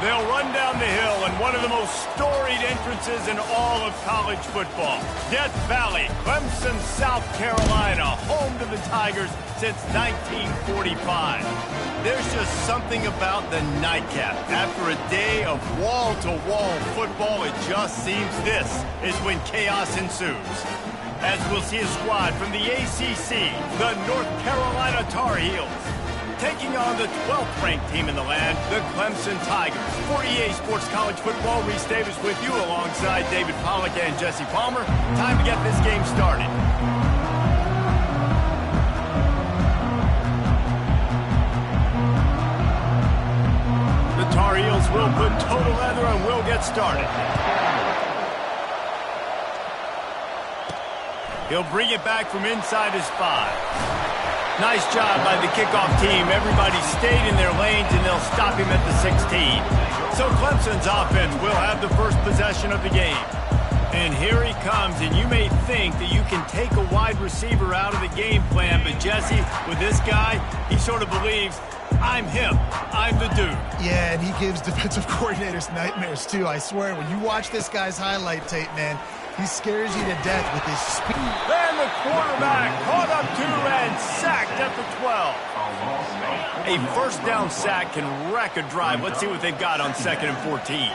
They'll run down the hill in one of the most storied entrances in all of college football. Death Valley, Clemson, South Carolina, home to the Tigers since 1945. There's just something about the nightcap. After a day of wall-to-wall football, it just seems this is when chaos ensues. As we'll see a squad from the ACC, the North Carolina Tar Heels, taking on the 12th-ranked team in the land, the Clemson Tigers. For EA Sports College Football, Reese Davis with you alongside David Pollack and Jesse Palmer. Time to get this game started. The Tar Heels will put total leather and will get started. He'll bring it back from inside his 5. Nice job by the kickoff team. Everybody stayed in their lanes, and they'll stop him at the 16. So Clemson's offense will have the first possession of the game. And here he comes, and you may think that you can take a wide receiver out of the game plan, but Jesse, with this guy, he sort of believes, I'm him. I'm the dude. Yeah, and he gives defensive coordinators nightmares, too. I swear, when you watch this guy's highlight tape, man, he scares you to death with his speed. And the quarterback caught up to and sacked at the 12. A first down sack can wreck a drive. Let's see what they've got on 2nd and 14.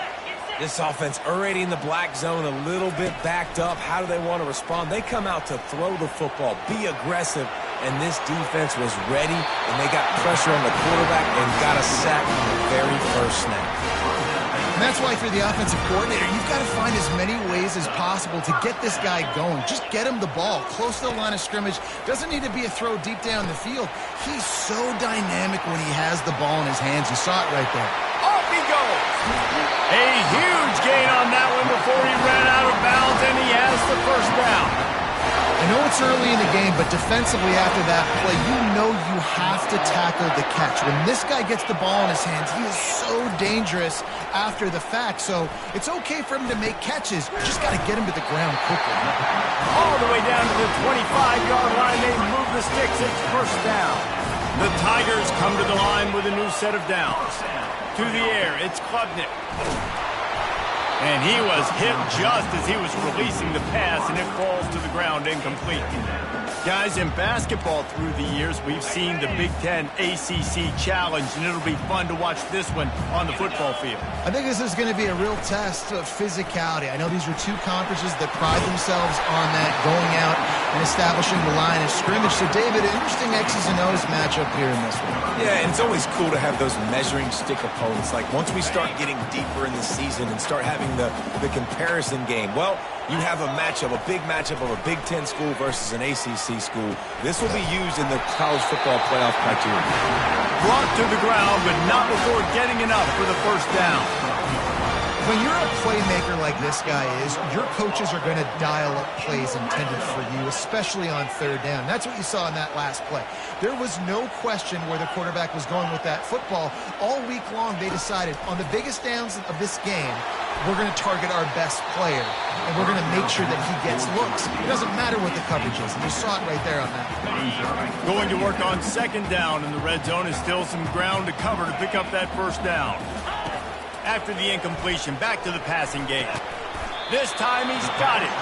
This offense already in the black zone, a little bit backed up. How do they want to respond? They come out to throw the football, be aggressive, and this defense was ready, and they got pressure on the quarterback and got a sack on the very first snap. And that's why, for the offensive coordinator, you've got to find as many ways as possible to get this guy going. Just get him the ball close to the line of scrimmage. Doesn't need to be a throw deep down the field. He's so dynamic when he has the ball in his hands. You saw it right there. Off he goes. A huge gain on that one before he ran out of bounds, and he has the first down. I know it's early in the game, but defensively after that play, you know you have to tackle the catch. When this guy gets the ball in his hands, he is so dangerous after the fact. So it's okay for him to make catches. You just got to get him to the ground quickly. All the way down to the 25-yard line. They move the sticks. It's first down. The Tigers come to the line with a new set of downs. To the air, it's Klubnik. And he was hit just as he was releasing the pass, and it falls to the ground incomplete. Guys, in basketball through the years, we've seen the Big Ten ACC Challenge, and it'll be fun to watch this one on the football field. I think this is going to be a real test of physicality. I know these are two conferences that pride themselves on that, going out and establishing the line of scrimmage. So, David, interesting X's and O's matchup here in this one. Yeah, and it's always cool to have those measuring stick opponents. Like, once we start getting deeper in the season and start having the comparison game, well, you have a matchup, a big matchup of a Big Ten school versus an ACC school. This will be used in the college football playoff criteria. Brought to the ground, but not before getting enough for the first down. When you're a playmaker like this guy is, your coaches are going to dial up plays intended for you, especially on third down. That's what you saw in that last play. There was no question where the quarterback was going with that football. All week long, they decided on the biggest downs of this game, we're going to target our best player, and we're going to make sure that he gets looks. It doesn't matter what the coverage is, and you saw it right there on that. Going to work on second down, and the red zone is still some ground to cover to pick up that first down. After the incompletion, back to the passing game. This time he's got it.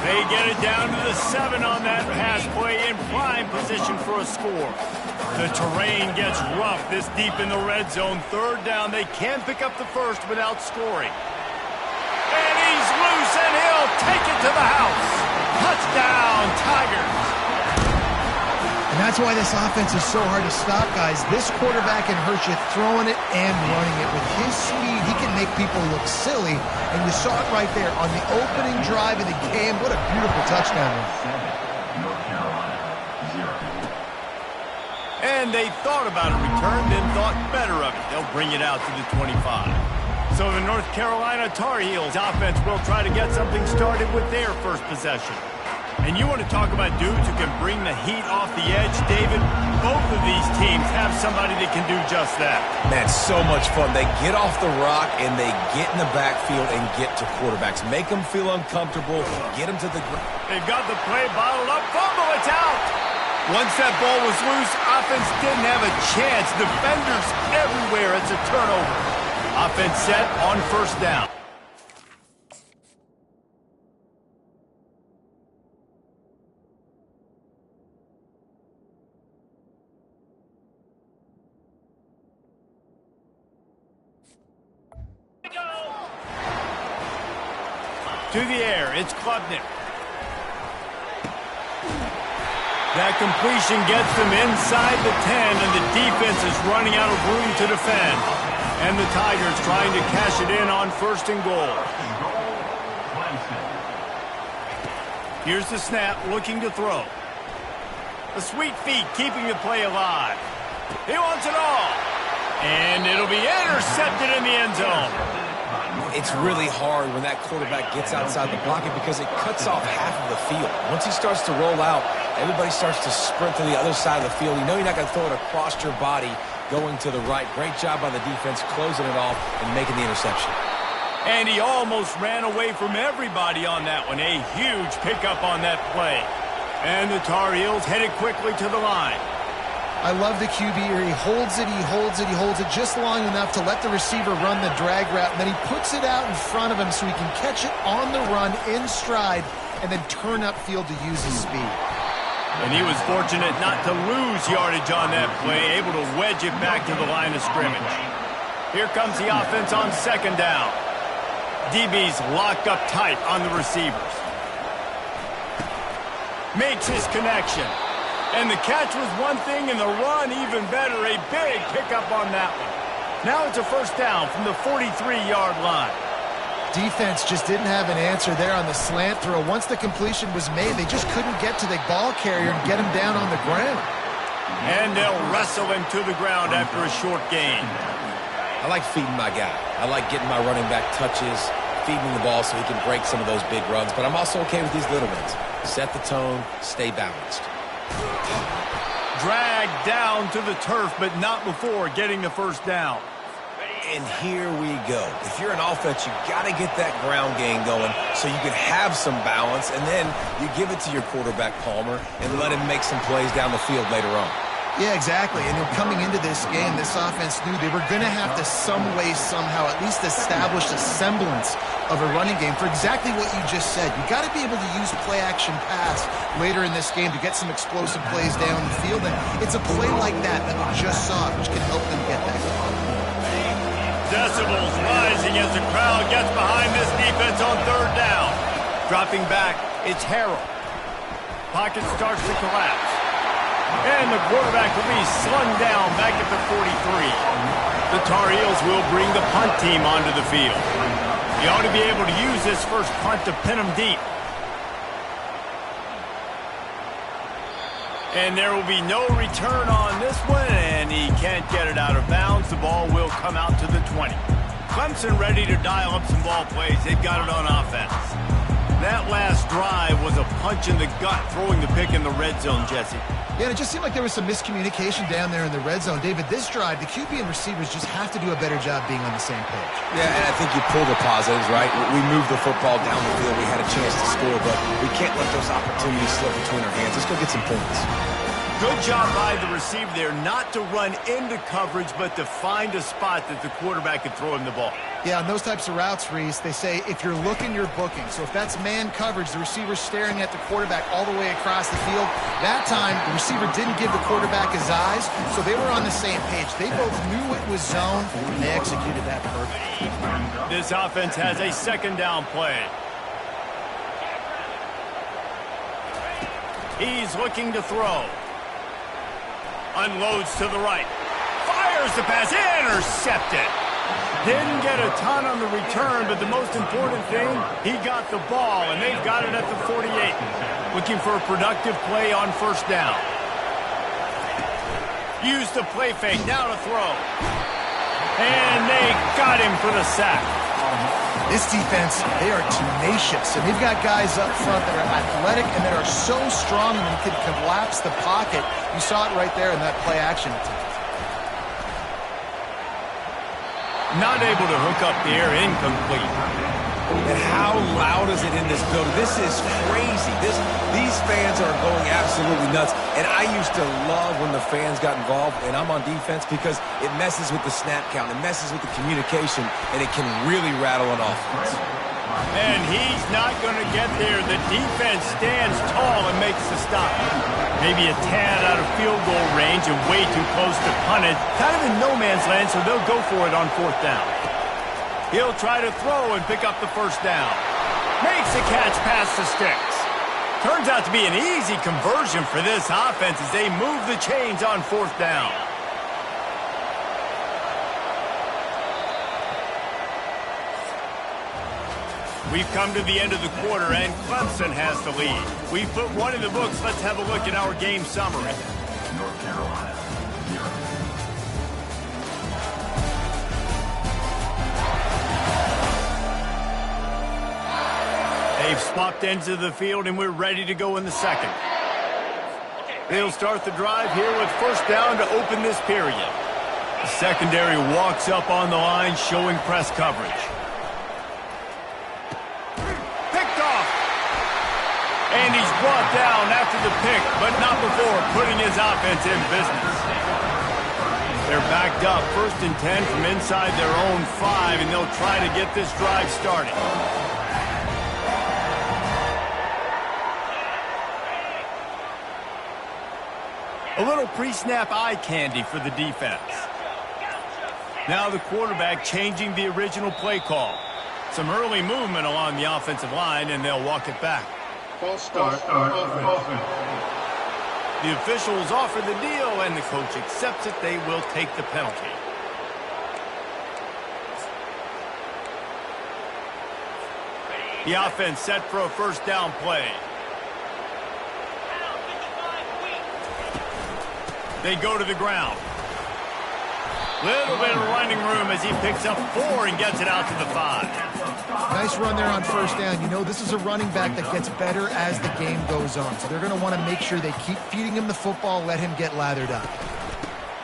They get it down to the 7 on that pass play, in prime position for a score. The terrain gets rough this deep in the red zone. Third down, they can pick up the first without scoring. And he's loose, and he'll take it to the house. Touchdown, Tigers. And that's why this offense is so hard to stop, guys. This quarterback can hurt you throwing it and running it. With his speed, he can make people look silly. And you saw it right there on the opening drive of the game. What a beautiful touchdown. And they thought about a return, then thought better of it. They'll bring it out to the 25. So the North Carolina Tar Heels offense will try to get something started with their first possession. And you want to talk about dudes who can bring the heat off the edge, David? Both of these teams have somebody that can do just that. Man, so much fun. They get off the rock, and they get in the backfield and get to quarterbacks. Make them feel uncomfortable, get them to the ground. They've got the play bottled up. Fumble, it's out. Once that ball was loose, offense didn't have a chance. Defenders everywhere. It's a turnover. Offense set on first down. To the air, it's Klubnik. That completion gets them inside the 10, and the defense is running out of room to defend. And the Tigers trying to cash it in on first and goal. Here's the snap, looking to throw. The sweet feet keeping the play alive. He wants it all. And it'll be intercepted in the end zone. It's really hard when that quarterback gets outside the pocket because it cuts off half of the field. Once he starts to roll out, everybody starts to sprint to the other side of the field. You know you're not going to throw it across your body going to the right. Great job by the defense closing it off and making the interception. And he almost ran away from everybody on that one. A huge pickup on that play. And the Tar Heels headed quickly to the line. I love the QB here. He holds it, he holds it, he holds it just long enough to let the receiver run the drag route, and then he puts it out in front of him so he can catch it on the run in stride and then turn upfield to use his speed. And he was fortunate not to lose yardage on that play, able to wedge it back to the line of scrimmage. Here comes the offense on second down. DB's locked up tight on the receivers. Makes his connection. And the catch was one thing, and the run even better. A big pickup on that one. Now it's a first down from the 43-yard line. Defense just didn't have an answer there on the slant throw. Once the completion was made, they just couldn't get to the ball carrier and get him down on the ground. And they'll wrestle him to the ground after a short gain. I like feeding my guy. I like getting my running back touches, feeding the ball so he can break some of those big runs. But I'm also okay with these little ones. Set the tone, stay balanced. Dragged down to the turf, but not before getting the first down. And here we go. If you're an offense, you got to get that ground game going so you can have some balance, and then you give it to your quarterback, Palmer, and let him make some plays down the field later on. Yeah, exactly. And coming into this game, this offense knew they were going to have to some way, somehow, at least establish a semblance of a running game for exactly what you just said. You got to be able to use play-action pass later in this game to get some explosive plays down the field. And it's a play like that that we just saw, which can help them get that going. Decibels rising as the crowd gets behind this defense on third down. Dropping back, it's Harrell. Pocket starts to collapse. And the quarterback will be slung down back at the 43. The Tar Heels will bring the punt team onto the field. You ought to be able to use this first punt to pin them deep. And there will be no return on this one, and he can't get it out of bounds. The ball will come out to the 20. Clemson ready to dial up some ball plays. They've got it on offense. That last drive was a punch in the gut, throwing the pick in the red zone, Jesse. Yeah, and it just seemed like there was some miscommunication down there in the red zone. David, this drive, the QB and receivers just have to do a better job being on the same page. Yeah, and I think you pull the positives, right? We moved the football down the field. We had a chance to score, but we can't let those opportunities slip between our hands. Let's go get some points. Good job by the receiver there not to run into coverage, but to find a spot that the quarterback could throw him the ball. Yeah, on those types of routes, Reese, they say if you're looking, you're booking. So if that's man coverage, the receiver's staring at the quarterback all the way across the field. That time, the receiver didn't give the quarterback his eyes, so they were on the same page. They both knew it was zone, and they executed that perfectly. This offense has a second down play. He's looking to throw. Unloads to the right. Fires the pass. Intercepted. Didn't get a ton on the return, but the most important thing, he got the ball, and they've got it at the 48. Looking for a productive play on first down. Use the play fake. Now to throw. And they got him for the sack. This defense, they are tenacious, and they've got guys up front that are athletic and that are so strong and can collapse the pocket. You saw it right there in that play-action attempt. Not able to hook up there, incomplete. And how loud is it in this building? This is crazy. These fans are going absolutely nuts. And I used to love when the fans got involved, and I'm on defense, because it messes with the snap count, it messes with the communication, and it can really rattle an offense. And he's not going to get there. The defense stands tall and makes the stop. Maybe a tad out of field goal range and way too close to punt it. Kind of in no man's land, so they'll go for it on 4th down. He'll try to throw and pick up the 1st down. Makes the catch past the sticks. Turns out to be an easy conversion for this offense as they move the chains on 4th down. We've come to the end of the quarter, and Clemson has the lead. We've put one in the books. Let's have a look at our game summary. North Carolina. They've swapped ends of the field, and we're ready to go in the second. They'll start the drive here with 1st down to open this period. The secondary walks up on the line, showing press coverage. And he's brought down after the pick, but not before putting his offense in business. They're backed up 1st and 10 from inside their own 5, and they'll try to get this drive started. A little pre-snap eye candy for the defense. Now the quarterback changing the original play call. Some early movement along the offensive line, and they'll walk it back. False start offense. The officials offer the deal, and the coach accepts it. They will take the penalty. The offense set for a 1st down play. They go to the ground. Little bit of running room as he picks up 4 and gets it out to the 5. Nice run there on 1st down. You know, this is a running back that gets better as the game goes on. So they're going to want to make sure they keep feeding him the football, let him get lathered up.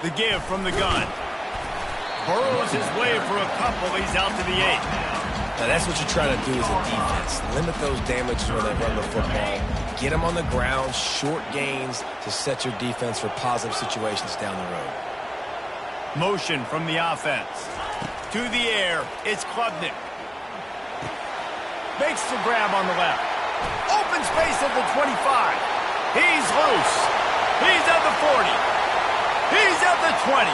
The give from the gun. Burrows his way for a couple. He's out to the 8. Now that's what you're trying to do as a defense. Limit those damages when they run the football. Get them on the ground, short gains to set your defense for positive situations down the road. Motion from the offense. To the air, it's Klubnik. Makes the grab on the left. Open space at the 25. He's loose. He's at the 40. He's at the 20.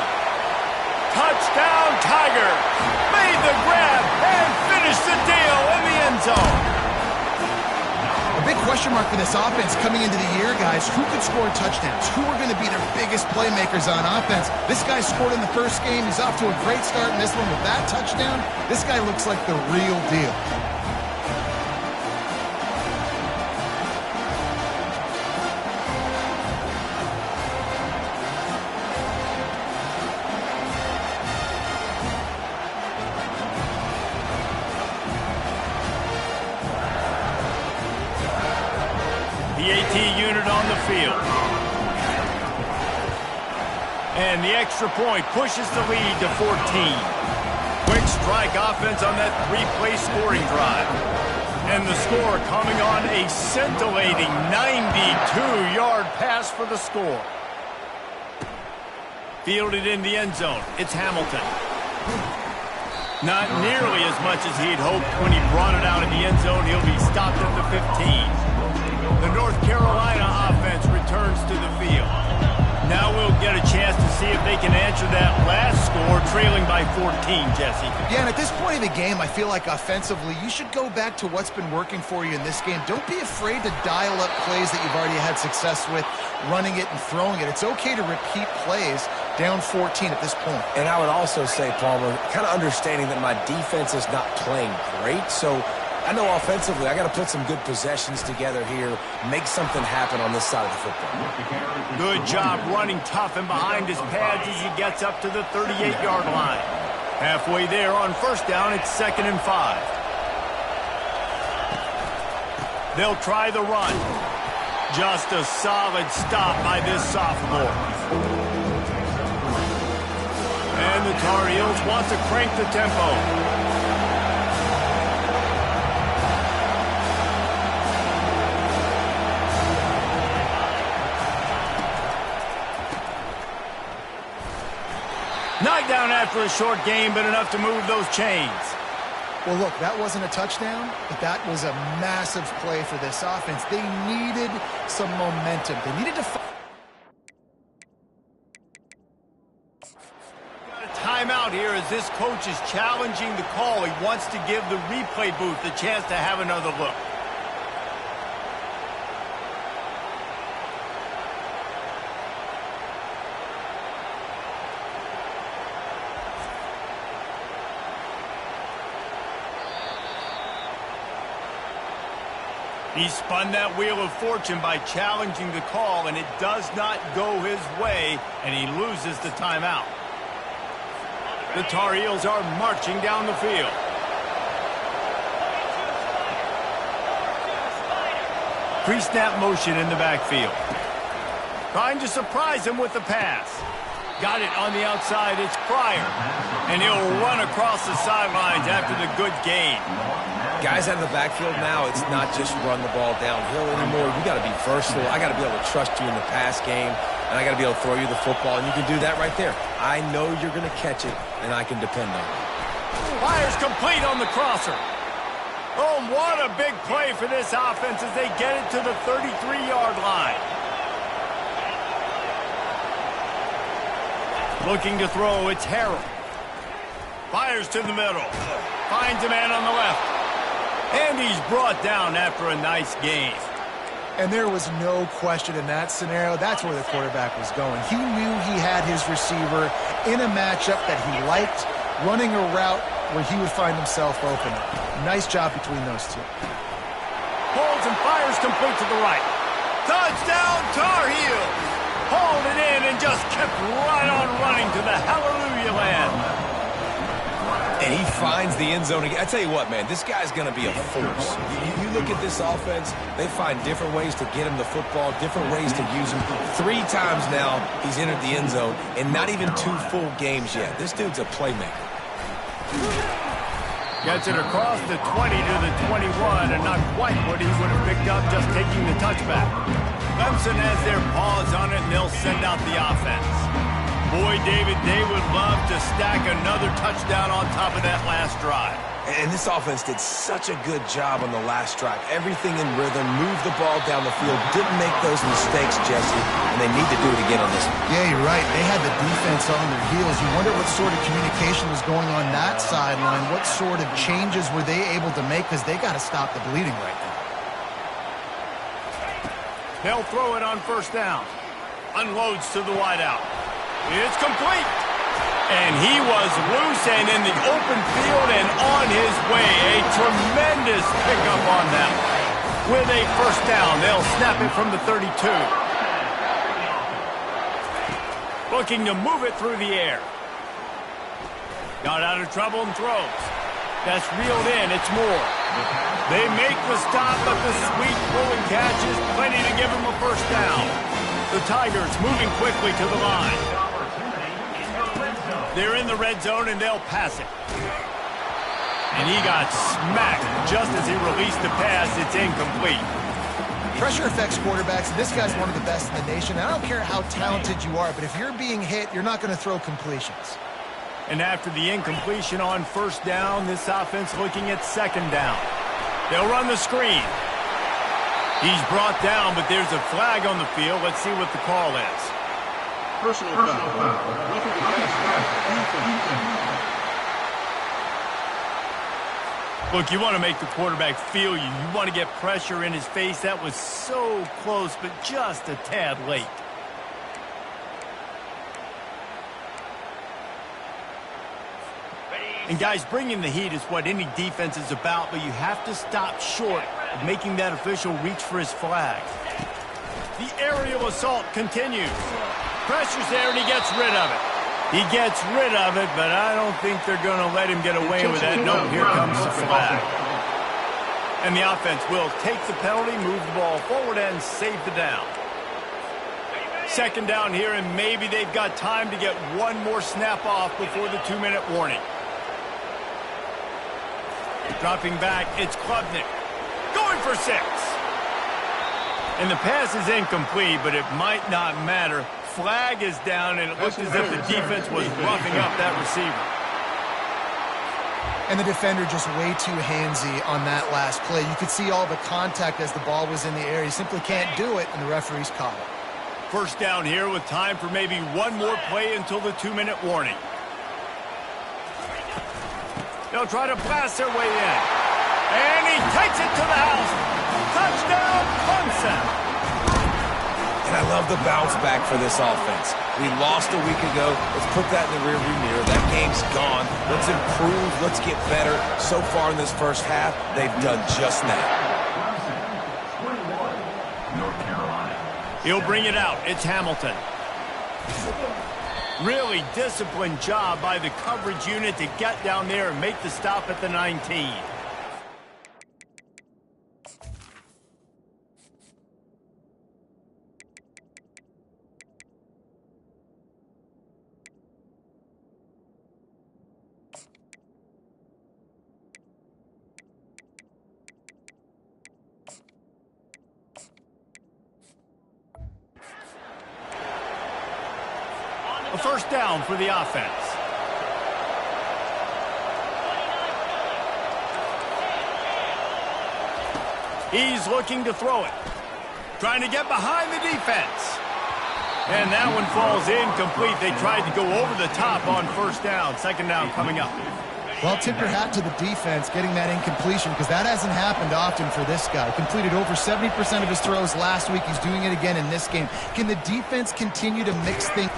Touchdown, Tiger. Made the grab and finished the deal in the end zone. A big question mark for this offense coming into the year, guys. Who could score touchdowns? Who are going to be their biggest playmakers on offense? This guy scored in the 1st game. He's off to a great start in this one with that touchdown. This guy looks like the real deal. The AT unit on the field. And the extra point pushes the lead to 14. Quick strike offense on that 3-play scoring drive. And the score coming on a scintillating 92-yard pass for the score. Fielded in the end zone. It's Hamilton. Not nearly as much as he'd hoped when he brought it out in the end zone. He'll be stopped at the 15. The North Carolina offense returns to the field. Now we'll get a chance to see if they can answer that last score, trailing by 14, Jesse. Yeah, and at this point of the game, I feel like offensively, you should go back to what's been working for you in this game. Don't be afraid to dial up plays that you've already had success with, running it and throwing it. It's okay to repeat plays down 14 at this point. And I would also say, Palmer, kind of understanding that my defense is not playing great, so I know offensively I got to put some good possessions together here, make something happen on this side of the football. Good job running tough and behind his pads as he gets up to the 38-yard line. Halfway there on 1st down, it's 2nd and 5. They'll try the run. Just a solid stop by this sophomore. And the Tar Heels want to crank the tempo. Flag down after a short game, but enough to move those chains. Well, look, that wasn't a touchdown, but that was a massive play for this offense. They needed some momentum. They needed to... Got a timeout here as this coach is challenging the call. He wants to give the replay booth a chance to have another look. He spun that wheel of fortune by challenging the call, and it does not go his way, and he loses the timeout. The Tar Heels are marching down the field. Pre-snap motion in the backfield. Trying to surprise him with the pass. Got it on the outside. It's Pryor. And he'll run across the sidelines after the good gain. Guys out of the backfield now, it's not just run the ball downhill anymore. You got to be versatile. I got to be able to trust you in the pass game, and I got to be able to throw you the football, and you can do that right there. I know you're going to catch it, and I can depend on it. Fires complete on the crosser. Oh, what a big play for this offense as they get it to the 33-yard line. Looking to throw, it's Harrell. Fires to the middle. Finds a man on the left. And he's brought down after a nice gain. And there was no question in that scenario. That's where the quarterback was going. He knew he had his receiver in a matchup that he liked, running a route where he would find himself open. Nice job between those two. Holds and fires complete to the right. Touchdown, Tar Heels! Hauled it in and just kept right on running to the hallelujah land. And he finds the end zone again. I tell you what, man, this guy's going to be a force. You look at this offense, they find different ways to get him the football, different ways to use him. 3 times now he's entered the end zone, and not even 2 full games yet. This dude's a playmaker. Gets it across the 20 to the 21, and not quite what he would have picked up just taking the touchback. Clemson has their paws on it, and they'll send out the offense. Boy, David, they would love to stack another touchdown on top of that last drive. And this offense did such a good job on the last drive. Everything in rhythm, moved the ball down the field, didn't make those mistakes, Jesse, and they need to do it again on this one. Yeah, you're right. They had the defense on their heels. You wonder what sort of communication was going on that sideline. What sort of changes were they able to make, because they got to stop the bleeding right now. They'll throw it on first down. Unloads to the wideout. It's complete. And he was loose and in the open field and on his way. A tremendous pickup on that. With a first down, they'll snap it from the 32. Looking to move it through the air. Got out of trouble and throws. That's reeled in. It's Moore. They make the stop, but the sweet pulling catch is plenty to give him a first down. The Tigers moving quickly to the line. They're in the red zone, and they'll pass it. And he got smacked just as he released the pass. It's incomplete. Pressure affects quarterbacks, and this guy's one of the best in the nation. I don't care how talented you are, but if you're being hit, you're not going to throw completions. And after the incompletion on first down, this offense looking at second down. They'll run the screen. He's brought down, but there's a flag on the field. Let's see what the call is. Personal foul. Look, you want to make the quarterback feel you. You want to get pressure in his face. That was so close, but just a tad late. And guys, bringing the heat is what any defense is about, but you have to stop short of making that official reach for his flag. The aerial assault continues. Pressure's there, and he gets rid of it. He gets rid of it, but I don't think they're going to let him get away with that. No, here comes the flag. And the offense will take the penalty, move the ball forward, and save the down. Second down here, and maybe they've got time to get one more snap off before the 2-minute warning. Dropping back, it's Klubnik. Going for 6. And the pass is incomplete, but it might not matter. flag is down, and it looked as if the defense was roughing up that receiver. And the defender just way too handsy on that last play. You could see all the contact as the ball was in the air. He simply can't do it, and the referee's caught it. First down here with time for maybe one more play until the 2-minute warning. They'll try to blast their way in. And he takes it to the house. Touchdown, Clemson. And I love the bounce back for this offense. We lost a week ago. Let's put that in the rearview mirror. That game's gone. Let's improve. Let's get better. So far in this first half, they've done just that. He'll bring it out. It's Hamilton. Really disciplined job by the coverage unit to get down there and make the stop at the 19. A first down for the offense. He's looking to throw it. Trying to get behind the defense. And that one falls incomplete. They tried to go over the top on first down. Second down coming up. Well, tip your hat to the defense getting that incompletion, because that hasn't happened often for this guy. Completed over 70% of his throws last week. He's doing it again in this game. Can the defense continue to mix things?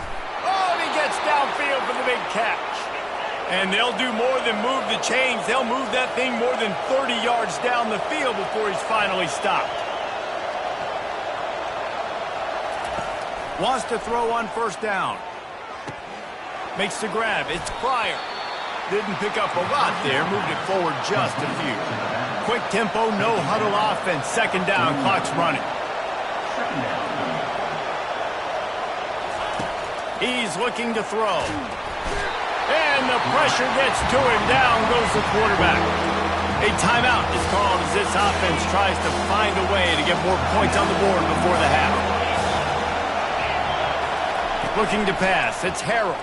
Downfield for the big catch. And they'll do more than move the chains. They'll move that thing more than 30 yards down the field before he's finally stopped. Wants to throw on first down. Makes the grab. It's Pryor. Didn't pick up a lot there. Moved it forward just a few. Quick tempo, no huddle offense. Second down, clock's running. He's looking to throw. And the pressure gets to him. Down goes the quarterback. A timeout is called as this offense tries to find a way to get more points on the board before the half. Looking to pass. It's Harrell.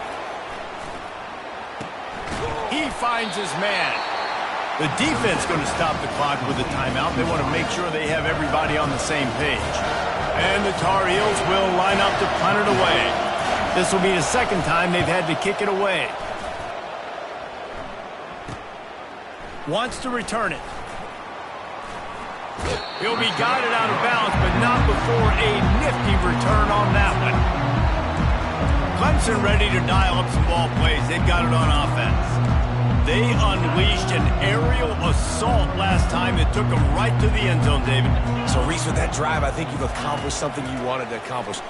He finds his man. The defense going to stop the clock with a timeout. They want to make sure they have everybody on the same page. And the Tar Heels will line up to punt it away. This will be the second time they've had to kick it away. Wants to return it. He'll be guided out of bounds, but not before a nifty return on that one. Clemson ready to dial up some ball plays. They've got it on offense. They unleashed an aerial assault last time that took them right to the end zone, David. So, Reese, with that drive, I think you've accomplished something you wanted to accomplish.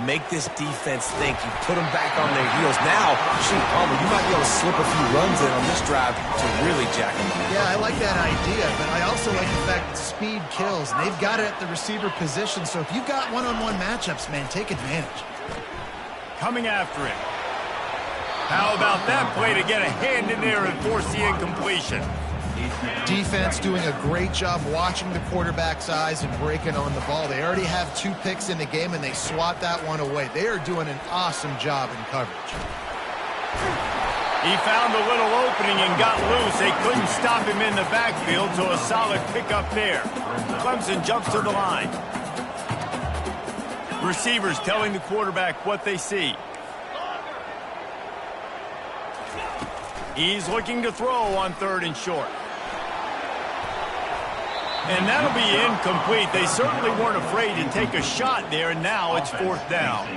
Make this defense think. You put them back on their heels. Now, shoot, Palmer, you might be able to slip a few runs in on this drive to really jack them up. Yeah, I like that idea, but I also like the fact that speed kills. And they've got it at the receiver position, so if you've got one-on-one matchups, man, take advantage. Coming after it. How about that play to get a hand in there and force the incompletion? Defense doing a great job watching the quarterback's eyes and breaking on the ball. They already have 2 picks in the game, and they swat that one away. They are doing an awesome job in coverage. He found a little opening and got loose. They couldn't stop him in the backfield, so a solid pickup there. Clemson jumps to the line. Receivers telling the quarterback what they see. He's looking to throw on 3rd and short. And that'll be incomplete. They certainly weren't afraid to take a shot there, and now it's 4th down.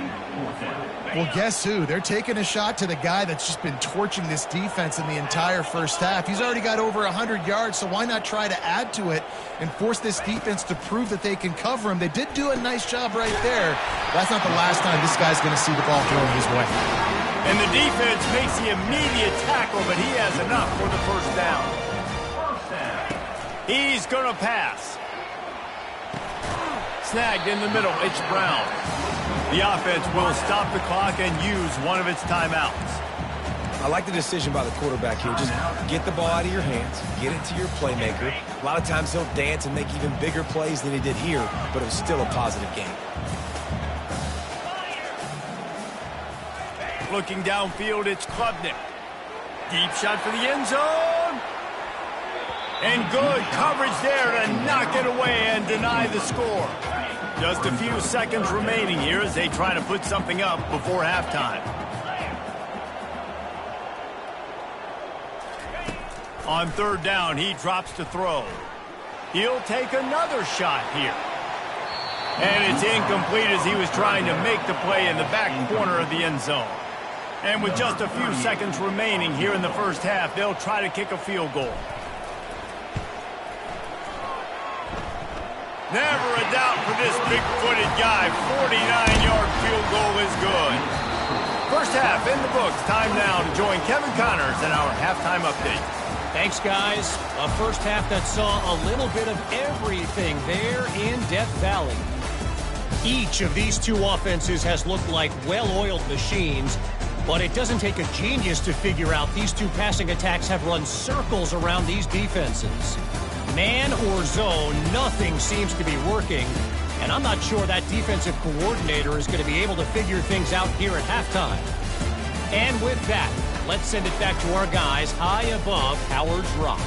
Well, guess who? They're taking a shot to the guy that's just been torching this defense in the entire first half. He's already got over 100 yards, so why not try to add to it and force this defense to prove that they can cover him? They did do a nice job right there. That's not the last time this guy's going to see the ball thrown his way. And the defense makes the immediate tackle, but he has enough for the first down. He's going to pass. Snagged in the middle. It's Brown. The offense will stop the clock and use one of its timeouts. I like the decision by the quarterback here. Just get the ball out of your hands, get it to your playmaker. A lot of times he'll dance and make even bigger plays than he did here, but it was still a positive game. Looking downfield, it's Klubnik. Deep shot for the end zone. And good coverage there to knock it away and deny the score. Just a few seconds remaining here as they try to put something up before halftime. On third down, he drops to throw. He'll take another shot here. And it's incomplete as he was trying to make the play in the back corner of the end zone. And with just a few seconds remaining here in the first half, they'll try to kick a field goal. Never a doubt for this big-footed guy. 49-yard field goal is good. First half in the books. Time now to join Kevin Connors in our halftime update. Thanks, guys. A first half that saw a little bit of everything there in Death Valley. Each of these two offenses has looked like well-oiled machines, but it doesn't take a genius to figure out these two passing attacks have run circles around these defenses. Man or zone, nothing seems to be working, and I'm not sure that defensive coordinator is going to be able to figure things out here at halftime. And with that, let's send it back to our guys high above Howard's Rock.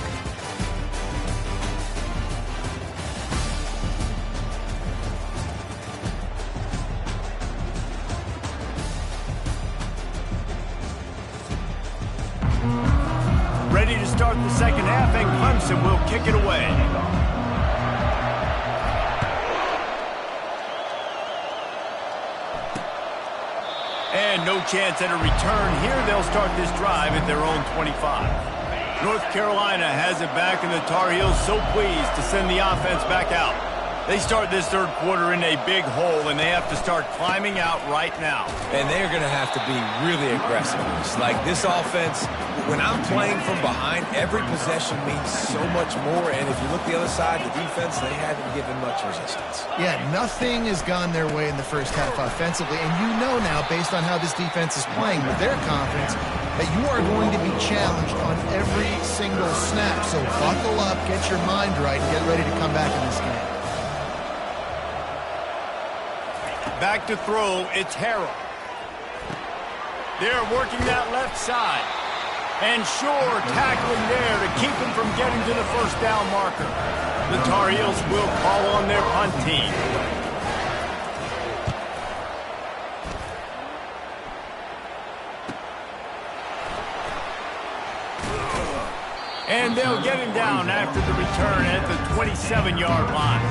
Ready to start the second half, and Clemson will kick it away. And no chance at a return here. They'll start this drive at their own 25. North Carolina has it back, and the Tar Heels so pleased to send the offense back out. They start this third quarter in a big hole, and they have to start climbing out right now. And they're going to have to be really aggressive. It's like this offense, when I'm playing from behind, every possession means so much more. And if you look the other side, the defense, they haven't given much resistance. Yeah, nothing has gone their way in the first half offensively. And you know now, based on how this defense is playing with their confidence, that you are going to be challenged on every single snap. So buckle up, get your mind right, and get ready to come back in this game. Back to throw, it's Harrell. They're working that left side. And sure, tackling there to keep him from getting to the first down marker. The Tar Heels will call on their punt team. And they'll get him down after the return at the 27-yard line.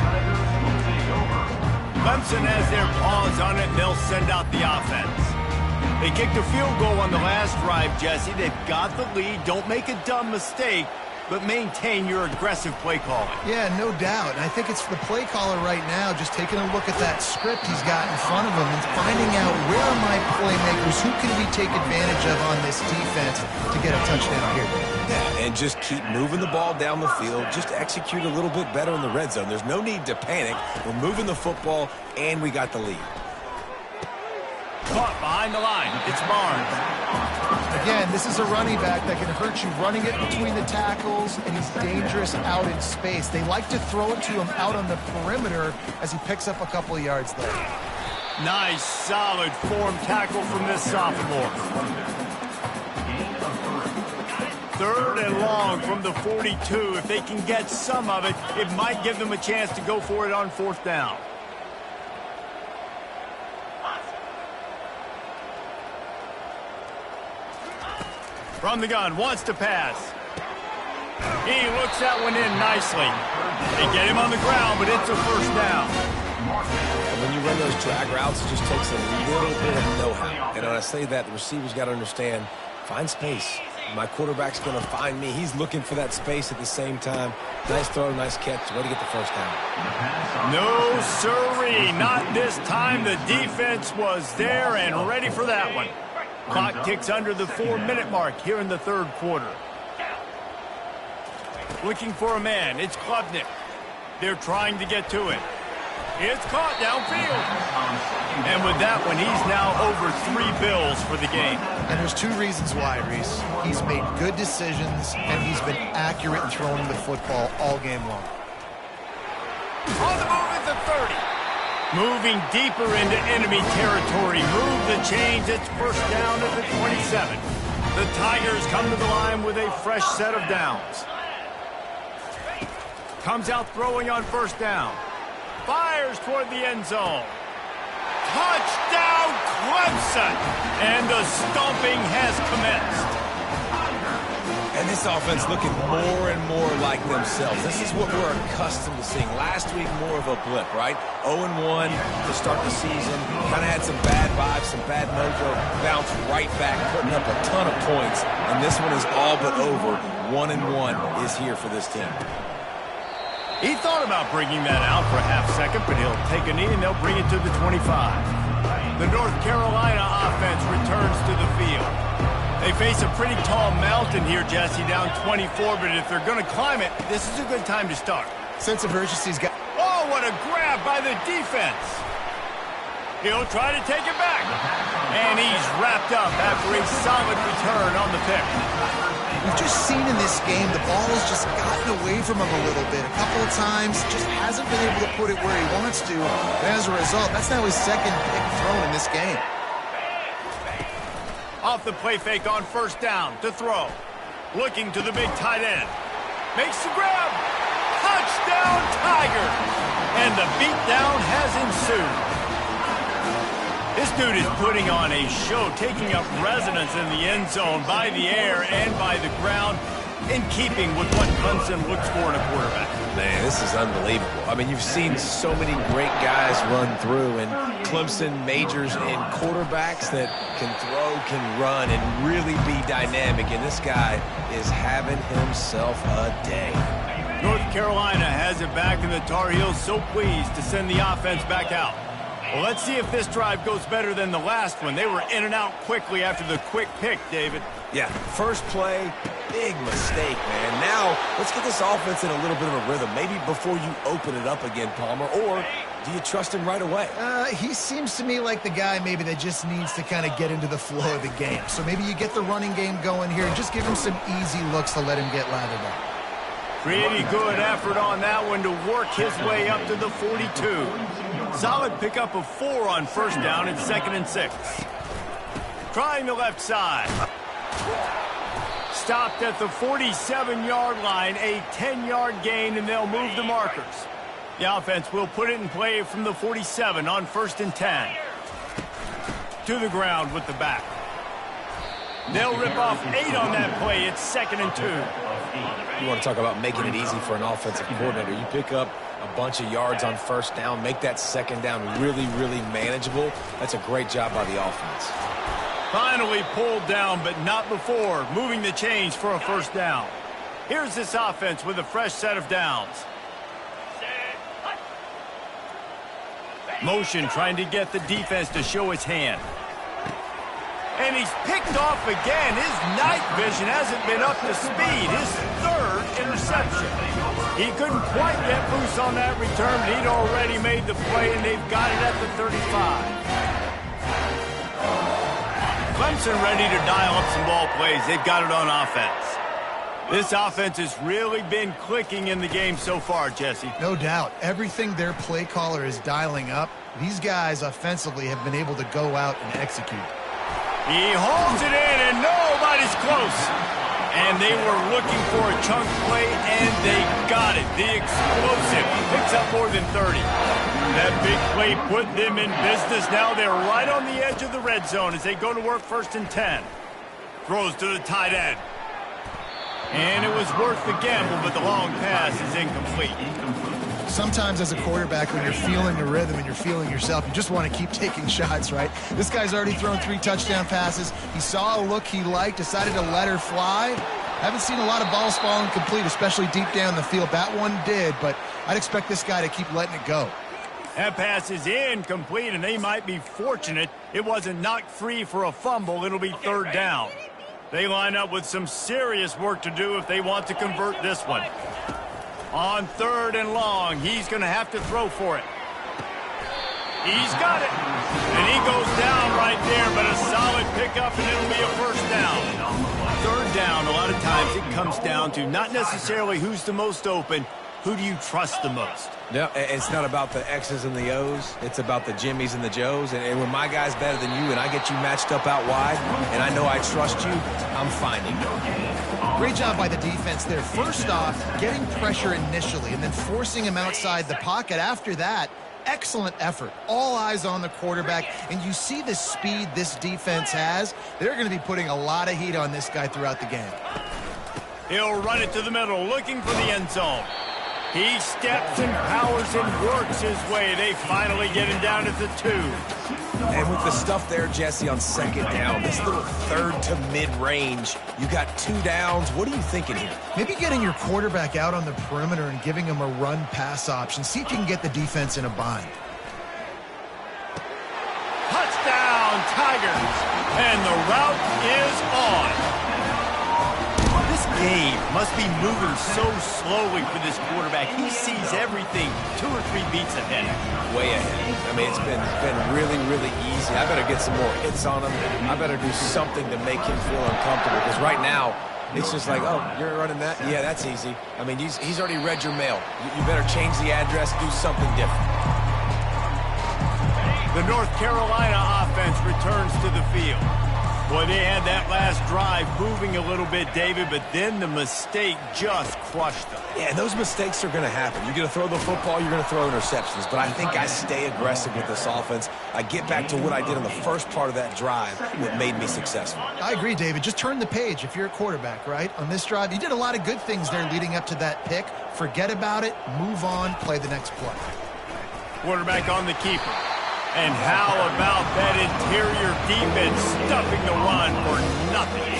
Clemson has their paws on it, and they'll send out the offense. They kicked a field goal on the last drive, Jesse. They've got the lead. Don't make a dumb mistake, but maintain your aggressive play calling. Yeah, no doubt. And I think it's the play caller right now just taking a look at that script he's got in front of him and finding out where are my playmakers, who can we take advantage of on this defense to get a touchdown here. Yeah, and just keep moving the ball down the field. Just execute a little bit better in the red zone. There's no need to panic. We're moving the football, and we got the lead. Caught behind the line. It's Barnes. Again, this is a running back that can hurt you running it between the tackles, and he's dangerous out in space. They like to throw it to him out on the perimeter as he picks up a couple of yards there. Nice, solid form tackle from this sophomore. Third and long from the 42. If they can get some of it, it might give them a chance to go for it on fourth down. From the gun, wants to pass. He looks that one in nicely. They get him on the ground, but it's a first down. And when you run those drag routes, it just takes a little bit of know-how. And when I say that, the receiver's got to understand, find space. My quarterback's going to find me. He's looking for that space at the same time. Nice throw, nice catch. Way to get the first down. No, sirree. Not this time. The defense was there and ready for that one. Clock ticks under the 4-minute mark here in the third quarter. Looking for a man. It's Klubnik. They're trying to get to it. It's caught downfield. And with that one, he's now over 3 bills for the game. And there's 2 reasons why, Reese. He's made good decisions, and he's been accurate in throwing the football all game long. On the move at the 30. Moving deeper into enemy territory. Move the chains. It's first down at the 27. The Tigers come to the line with a fresh set of downs. Comes out throwing on first down. Fires toward the end zone. Touchdown, Clemson! And the stomping has commenced. And this offense looking more and more like themselves. This is what we're accustomed to seeing. Last week, more of a blip, right? 0-1 to start the season. Kind of had some bad vibes, some bad mojo. Bounced right back, putting up a ton of points. And this one is all but over. 1-1 is here for this team. He thought about bringing that out for a half second, but he'll take a knee and they'll bring it to the 25. The North Carolina offense returns to the field. They face a pretty tall mountain here, Jesse, down 24, but if they're going to climb it, this is a good time to start. Sense of urgency's got... Oh, what a grab by the defense. He'll try to take it back. And he's wrapped up after a solid return on the pick. We've just seen in this game the ball has just gotten away from him a little bit. A couple of times, just hasn't been able to put it where he wants to. And as a result, that's now his second pick thrown in this game. Off the play fake on first down to throw. Looking to the big tight end. Makes the grab. Touchdown, Tiger. And the beatdown has ensued. This dude is putting on a show, taking up residence in the end zone by the air and by the ground, in keeping with what Clemson looks for in a quarterback. Man, this is unbelievable. I mean, you've seen so many great guys run through, and Clemson majors in quarterbacks that can throw, can run, and really be dynamic, and this guy is having himself a day. North Carolina has it back, and the Tar Heels so pleased to send the offense back out. Well, let's see if this drive goes better than the last one. They were in and out quickly after the quick pick, David. Yeah, first play, big mistake, man. Now, let's get this offense in a little bit of a rhythm. Maybe before you open it up again, Palmer, or do you trust him right away? He seems to me like the guy maybe that just needs to kind of get into the flow of the game. So maybe you get the running game going here and just give him some easy looks to let him get lathered up. Pretty good effort on that one to work his way up to the 42. Solid pickup of 4 on first down and 2nd and 6. Trying the left side. Stopped at the 47-yard line, a 10-yard gain, and they'll move the markers. The offense will put it in play from the 47 on 1st and 10. To the ground with the back. They'll rip off 8 on that play. It's 2nd and 2. You want to talk about making it easy for an offensive coordinator. You pick up a bunch of yards on first down, make that second down really, really manageable. That's a great job by the offense. Finally pulled down, but not before moving the chains for a first down. Here's this offense with a fresh set of downs. Motion trying to get the defense to show its hand. And he's picked off again. His night vision hasn't been up to speed. His 3rd interception. He couldn't quite get loose on that return, but he'd already made the play, and they've got it at the 35. Clemson ready to dial up some ball plays. They've got it on offense. This offense has really been clicking in the game so far, Jesse. No doubt. Everything their play caller is dialing up, these guys offensively have been able to go out and execute. He holds it in, and nobody's close. And they were looking for a chunk play, and they got it. The explosive picks up more than 30. That big play put them in business. Now they're right on the edge of the red zone as they go to work 1st and 10. Throws to the tight end. And it was worth the gamble, but the long pass is incomplete. Sometimes as a quarterback, when you're feeling the rhythm and you're feeling yourself, you just want to keep taking shots, right? This guy's already thrown 3 touchdown passes. He saw a look he liked, decided to let her fly. Haven't seen a lot of balls falling complete, especially deep down the field. That one did, but I'd expect this guy to keep letting it go. That pass is incomplete, and they might be fortunate it wasn't knocked free for a fumble. It'll be 3rd down. They line up with some serious work to do if they want to convert this one. On 3rd and long, he's going to have to throw for it. He's got it. And he goes down right there, but a solid pickup, and it'll be a first down. 3rd down, a lot of times it comes down to not necessarily who's the most open, who do you trust the most? No, it's not about the X's and the O's. It's about the Jimmys and the Joes. And when my guy's better than you and I get you matched up out wide and I know I trust you, I'm finding you. Great job by the defense there. First off, getting pressure initially and then forcing him outside the pocket after that. Excellent effort. All eyes on the quarterback, and you see the speed this defense has. They're going to be putting a lot of heat on this guy throughout the game. He'll run it to the middle, looking for the end zone. He steps and powers and works his way. They finally get him down at the 2. And with the stuff there, Jesse, on second down, this little third to mid-range, you got 2 downs. What are you thinking here? Maybe getting your quarterback out on the perimeter and giving him a run-pass option. See if you can get the defense in a bind. Touchdown, Tigers! And the route is on. This game must be moving so slowly for this quarterback. He sees everything 2 or 3 beats ahead. Way ahead. I mean, it's been really, really easy. I better get some more hits on him. I better do something to make him feel uncomfortable, because right now, it's just like, oh, you're running that? Yeah, that's easy. I mean, he's already read your mail. You better change the address, do something different. The North Carolina offense returns to the field. Boy, they had that last drive moving a little bit, David, but then the mistake just crushed them. Yeah, those mistakes are going to happen. You're going to throw the football, you're going to throw interceptions. But I think I stay aggressive with this offense. I get back to what I did on the first part of that drive that made me successful. I agree, David. Just turn the page if you're a quarterback, right? On this drive, you did a lot of good things there leading up to that pick. Forget about it, move on, play the next play. Quarterback on the keeper. And how about that interior defense stuffing the run for nothing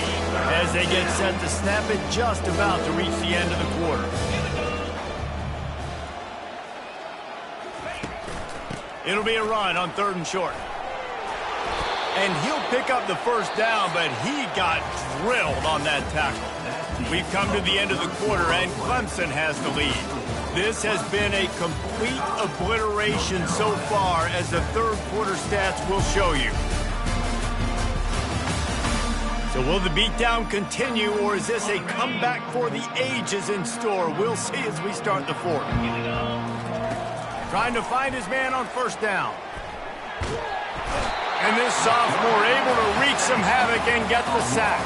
as they get set to snap it, just about to reach the end of the quarter. It'll be a run on 3rd and short. And he'll pick up the first down, but he got drilled on that tackle. We've come to the end of the quarter, and Clemson has the lead. This has been a complete obliteration so far, as the 3rd quarter stats will show you. So will the beatdown continue, or is this a comeback for the ages in store? We'll see as we start the 4th. Trying to find his man on 1st down. And this sophomore able to wreak some havoc and get the sack.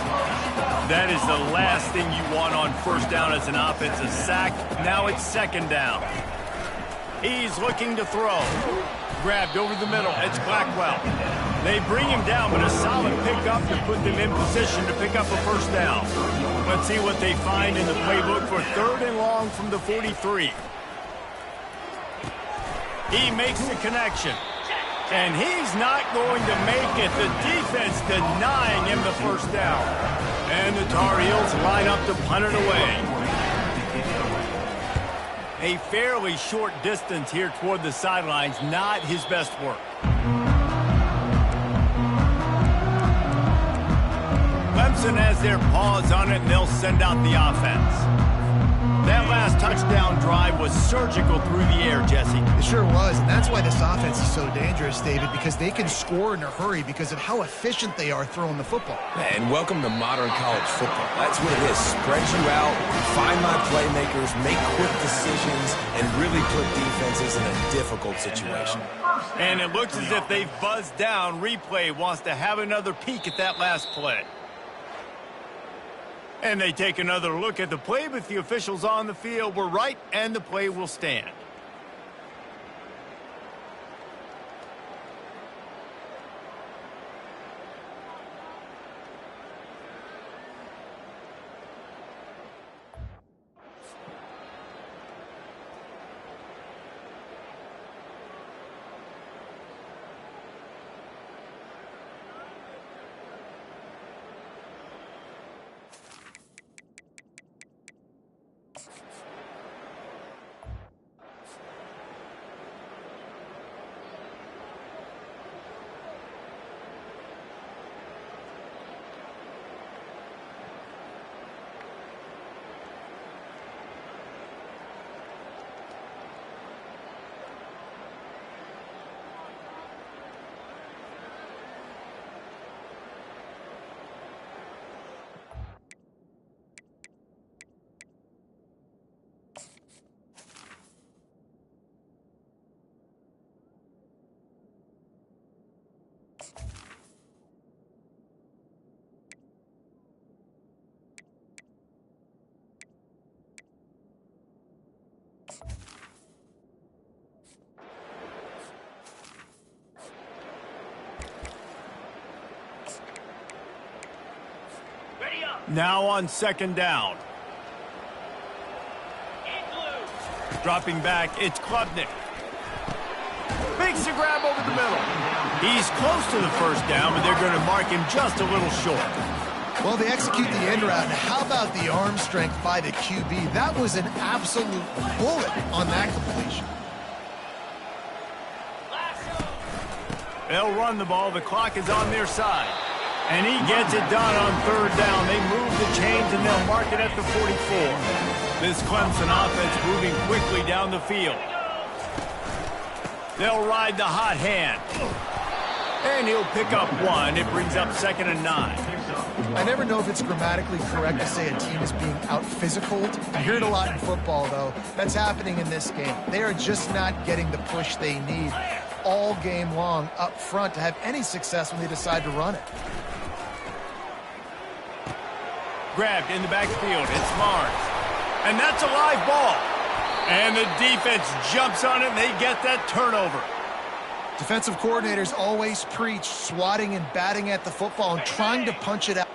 That is the last thing you want on 1st down as an offense, a sack. Now it's 2nd down. He's looking to throw. Grabbed over the middle. It's Blackwell. They bring him down, but a solid pickup to put them in position to pick up a 1st down. Let's see what they find in the playbook for 3rd and long from the 43. He makes the connection. And he's not going to make it. The defense denying him the 1st down. And the Tar Heels line up to punt it away. A fairly short distance here toward the sidelines, not his best work. Clemson has their paws on it, and they'll send out the offense. That last touchdown drive was surgical through the air, Jesse. It sure was, and that's why this offense is so dangerous, David, because they can score in a hurry because of how efficient they are throwing the football. And welcome to modern college football. That's what it is. Spread you out, find my playmakers, make quick decisions, and really put defenses in a difficult situation. And it looks as if they've buzzed down. Replay wants to have another peek at that last play. And they take another look at the play, but the officials on the field were right, and the play will stand. Now on second down. Dropping back, it's Klubnik. Makes the grab over the middle. He's close to the first down, but they're going to mark him just a little short. Well, they execute the end route. And how about the arm strength by the QB? That was an absolute bullet on that completion. They'll run the ball. The clock is on their side. And he gets it done on third down. They move the chains, and they'll mark it at the 44. This Clemson offense moving quickly down the field. They'll ride the hot hand. And he'll pick up one. It brings up 2nd and 9. I never know if it's grammatically correct to say a team is being out-physicaled. I hear it a lot in football, though. That's happening in this game. They are just not getting the push they need all game long up front to have any success when they decide to run it. Grabbed in the backfield. It's Mars. And that's a live ball. And the defense jumps on it, and they get that turnover. Defensive coordinators always preach swatting and batting at the football and trying to punch it out.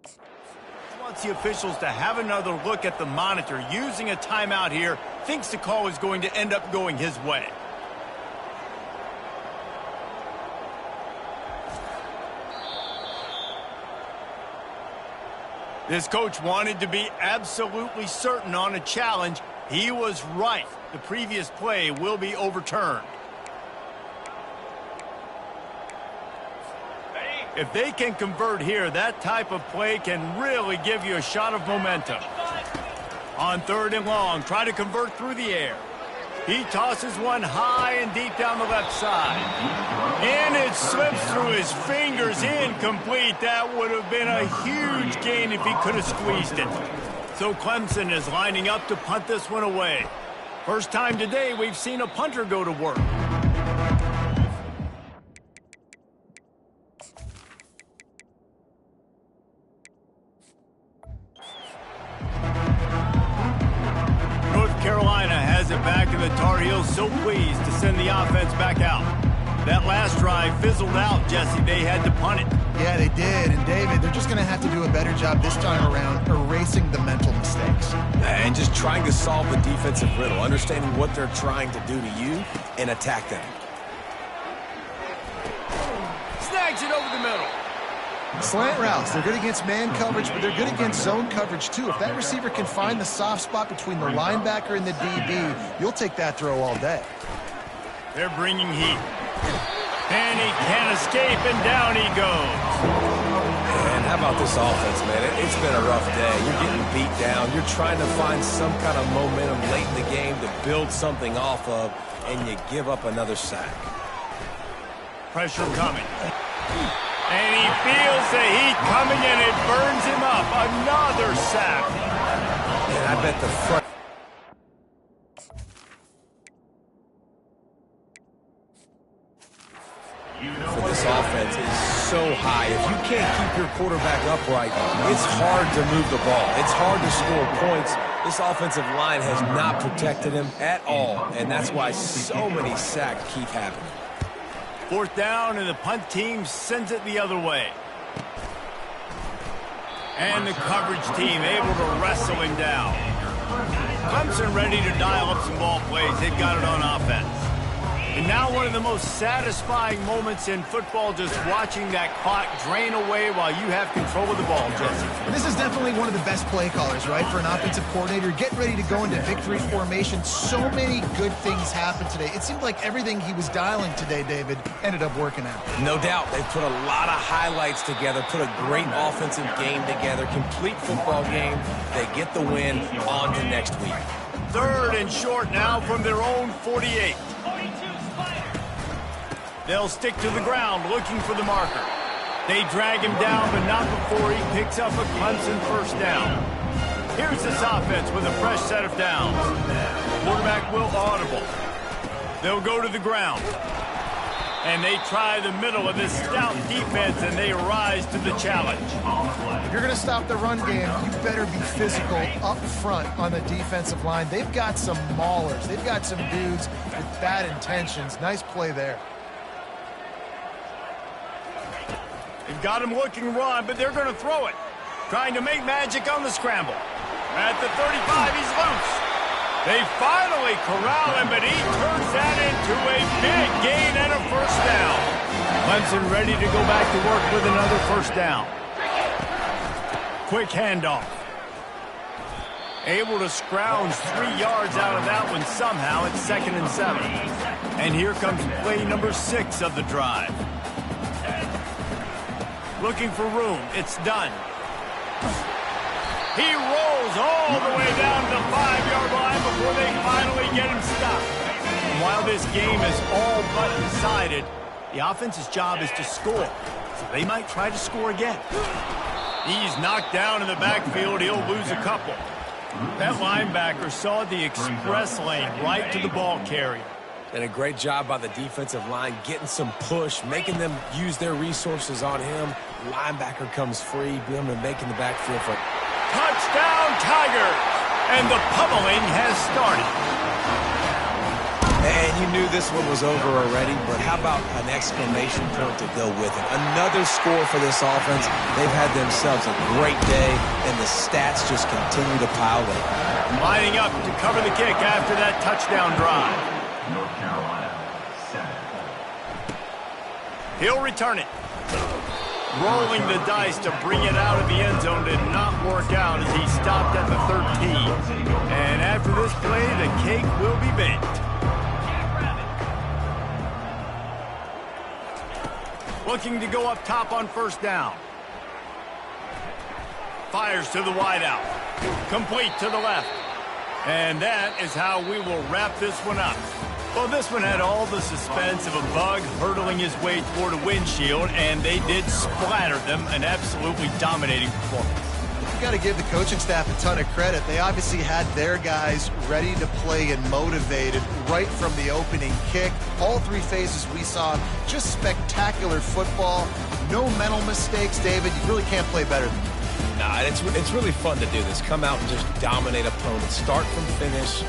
He wants the officials to have another look at the monitor. Using a timeout here, thinks the call is going to end up going his way. This coach wanted to be absolutely certain on a challenge. He was right. The previous play will be overturned. If they can convert here, that type of play can really give you a shot of momentum. On 3rd and long, try to convert through the air. He tosses one high and deep down the left side. And it slips through his fingers, incomplete. That would have been a huge gain if he could have squeezed it. So Clemson is lining up to punt this one away. First time today we've seen a punter go to work. Carolina has it back, and the Tar Heels so pleased to send the offense back out. That last drive fizzled out, Jesse. They had to punt it. Yeah, they did. And, David, they're just going to have to do a better job this time around erasing the mental mistakes. And just trying to solve the defensive riddle, understanding what they're trying to do to you and attack them. Snags it over the middle. Slant routes, they're good against man coverage, but they're good against zone coverage, too. If that receiver can find the soft spot between the linebacker and the DB, you'll take that throw all day. They're bringing heat. And he can't escape, and down he goes. And how about this offense, man? It's been a rough day. You're getting beat down. You're trying to find some kind of momentum late in the game to build something off of, and you give up another sack. Pressure coming. And he feels the heat coming, and it burns him up. Another sack. And I bet the front. For this offense is so high. If you can't keep your quarterback upright, it's hard to move the ball. It's hard to score points. This offensive line has not protected him at all, and that's why so many sacks keep happening. 4th down, and the punt team sends it the other way. And the coverage team able to wrestle him down. Clemson ready to dial up some ball plays. They've got it on offense. And now one of the most satisfying moments in football, just watching that clock drain away while you have control of the ball, Jesse. This is definitely one of the best play callers, right, for an offensive coordinator. Getting ready to go into victory formation. So many good things happened today. It seemed like everything he was dialing today, David, ended up working out. No doubt. They put a lot of highlights together, put a great offensive game together, complete football game. They get the win. On to next week. 3rd and short now from their own 48. They'll stick to the ground looking for the marker. They drag him down, but not before he picks up a Clemson first down. Here's this offense with a fresh set of downs. Quarterback will audible. They'll go to the ground. And they try the middle of this stout defense, and they rise to the challenge. If you're going to stop the run game, you better be physical up front on the defensive line. They've got some maulers. They've got some dudes with bad intentions. Nice play there. They've got him looking run, but they're going to throw it. Trying to make magic on the scramble. At the 35, he's loose. They finally corral him, but he turns that into a big gain and a first down. Clemson ready to go back to work with another first down. Quick handoff. Able to scrounge 3 yards out of that one somehow. It's 2nd and 7. And here comes play number 6 of the drive. Looking for room. It's done. He rolls all the way down to the 5-yard line before they finally get him stopped. And while this game is all but decided, the offense's job is to score. So they might try to score again. He's knocked down in the backfield. He'll lose a couple. That linebacker saw the express lane right to the ball carrier. And a great job by the defensive line, getting some push, making them use their resources on him. Linebacker comes free, him and making the backfield for touchdown Tigers! And the pummeling has started. And you knew this one was over already, but how about an exclamation point to go with it? Another score for this offense. They've had themselves a great day, and the stats just continue to pile up. Lining up to cover the kick after that touchdown drive. North Carolina, 7. He'll return it. Rolling the dice to bring it out of the end zone did not work out as he stopped at the 13. And after this play, the cake will be baked. Looking to go up top on first down. Fires to the wideout. Complete to the left. And that is how we will wrap this one up. Well, this one had all the suspense of a bug hurtling his way toward a windshield, and they did splatter them, an absolutely dominating performance. You got to give the coaching staff a ton of credit. They obviously had their guys ready to play and motivated right from the opening kick. All 3 phases we saw, just spectacular football. No mental mistakes, David. You really can't play better than that. Nah, it's really fun to do this. Come out and just dominate opponents. Start from finish.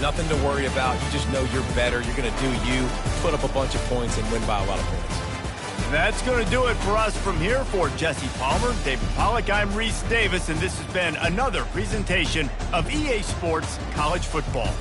Nothing to worry about. You just know you're better. You're going to do you, put up a bunch of points, and win by a lot of points. That's going to do it for us from here. For Jesse Palmer, David Pollack, I'm Reese Davis, and this has been another presentation of EA Sports College Football.